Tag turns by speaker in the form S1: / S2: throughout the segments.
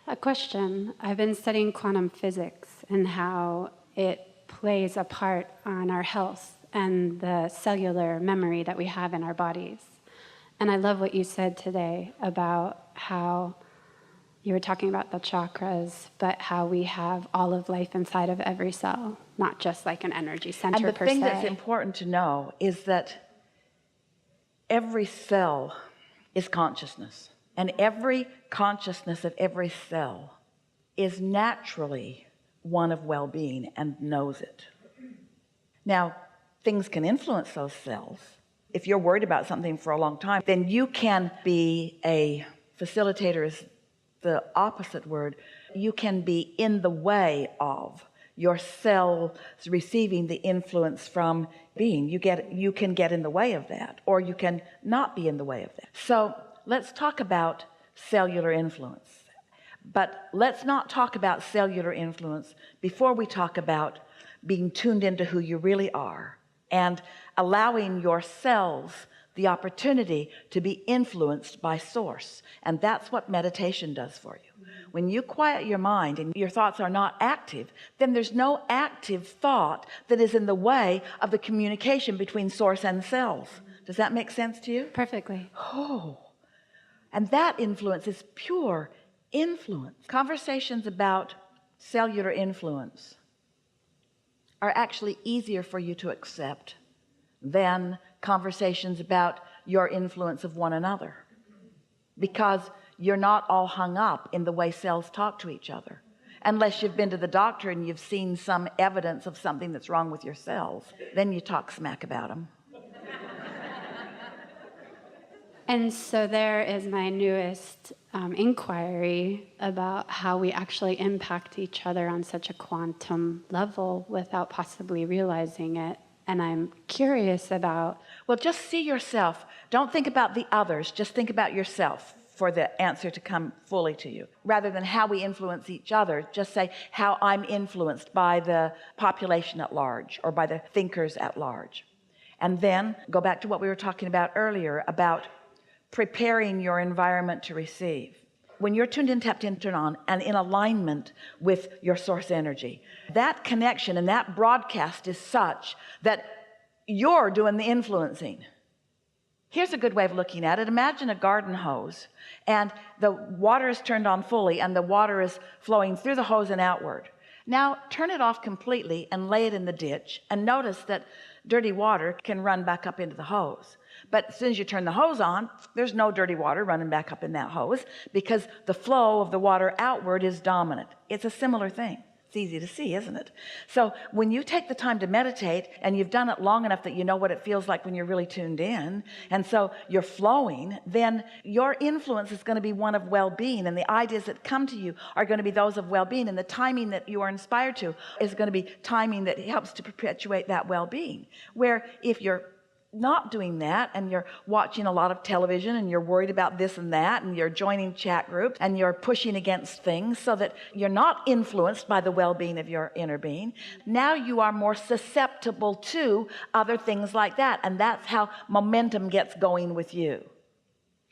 S1: A question. I've been studying quantum physics and how it plays a part on our health and the cellular memory that we have in our bodies. And I love what you said today about how you were talking about the chakras, but how we have all of life inside of every cell, not just like an energy center per se.
S2: And the thing that's important to know is that every cell is consciousness. And every consciousness of every cell is naturally one of well-being and knows it. Now, things can influence those cells. If you're worried about something for a long time, then you can be a facilitator, is the opposite word. You can be in the way of your cells receiving the influence from being. You can get in the way of that, or you can not be in the way of that. So let's talk about cellular influence. But let's not talk about cellular influence before we talk about being tuned into who you really are and allowing your cells the opportunity to be influenced by source. And that's what meditation does for you. When you quiet your mind and your thoughts are not active, then there's no active thought that is in the way of the communication between source and cells. Does that make sense to you?
S1: Perfectly.
S2: Oh. And that influence is pure influence. Conversations about cellular influence are actually easier for you to accept than conversations about your influence of one another, because you're not all hung up in the way cells talk to each other. Unless you've been to the doctor and you've seen some evidence of something that's wrong with your cells, then you talk smack about them.
S1: And so there is my newest inquiry about how we actually impact each other on such a quantum level without possibly realizing it. And I'm curious about...
S2: Well, just see yourself. Don't think about the others. Just think about yourself for the answer to come fully to you. Rather than how we influence each other, just say how I'm influenced by the population at large or by the thinkers at large. And then go back to what we were talking about earlier about preparing your environment to receive. When you're tuned in, tapped in, turned on, and in alignment with your source energy, that connection and that broadcast is such that you're doing the influencing. Here's a good way of looking at it. Imagine a garden hose, and the water is turned on fully, and the water is flowing through the hose and outward. Now turn it off completely and lay it in the ditch, and notice that dirty water can run back up into the hose. But as soon as you turn the hose on, there's no dirty water running back up in that hose, because the flow of the water outward is dominant. It's a similar thing. It's easy to see, isn't it? So when you take the time to meditate, and you've done it long enough that you know what it feels like when you're really tuned in, and so you're flowing, then your influence is going to be one of well-being, and the ideas that come to you are going to be those of well-being, and the timing that you are inspired to is going to be timing that helps to perpetuate that well-being. Where if you're not doing that, and you're watching a lot of television, and you're worried about this and that, and you're joining chat groups, and you're pushing against things so that you're not influenced by the well-being of your inner being, now you are more susceptible to other things like that. And that's how momentum gets going with you.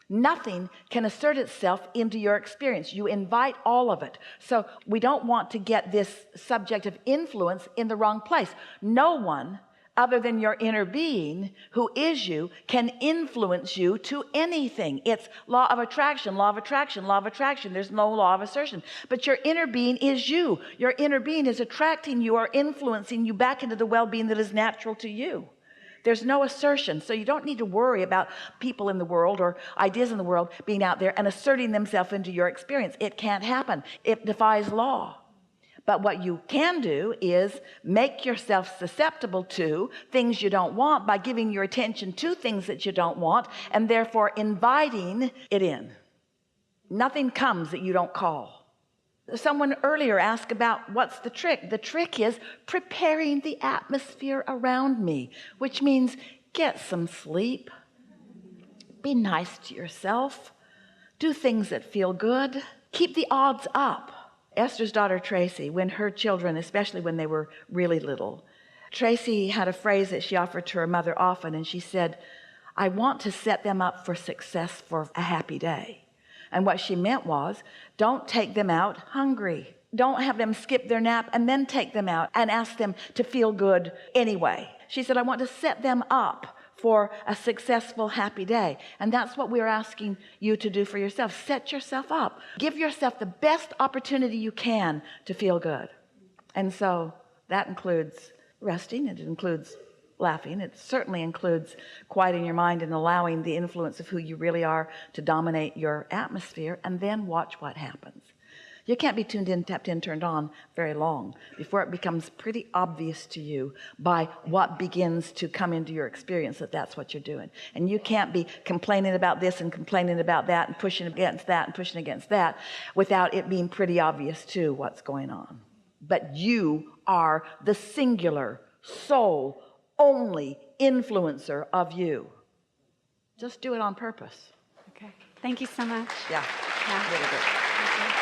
S2: Nothing can assert itself into your experience. You invite all of it. So we don't want to get this subject of influence in the wrong place. No one other than your inner being, who is you, can influence you to anything. It's law of attraction, law of attraction, law of attraction. There's no law of assertion. But your inner being is you. Your inner being is attracting you or influencing you back into the well-being that is natural to you. There's no assertion. So you don't need to worry about people in the world or ideas in the world being out there and asserting themselves into your experience. It can't happen. It defies law. But what you can do is make yourself susceptible to things you don't want by giving your attention to things that you don't want, and therefore inviting it in. Nothing comes that you don't call. Someone earlier asked about what's the trick. The trick is preparing the atmosphere around me, which means get some sleep, be nice to yourself, do things that feel good, keep the odds up. Esther's daughter Tracy, when her children, especially when they were really little, Tracy had a phrase that she offered to her mother often, and she said, I want to set them up for success for a happy day. And what she meant was, don't take them out hungry. Don't have them skip their nap and then take them out and ask them to feel good anyway. She said, I want to set them up for a successful, happy day. And that's what we're asking you to do for yourself. Set yourself up. Give yourself the best opportunity you can to feel good. And so that includes resting. It includes laughing. It certainly includes quieting your mind and allowing the influence of who you really are to dominate your atmosphere, and then watch what happens. You can't be tuned in, tapped in, turned on very long before it becomes pretty obvious to you by what begins to come into your experience that that's what you're doing. And you can't be complaining about this and complaining about that and pushing against that and pushing against that without it being pretty obvious too what's going on. But you are the singular, sole, only influencer of you. Just do it on purpose.
S1: Okay. Thank you so much.
S2: Yeah. Really good.
S1: Thank you.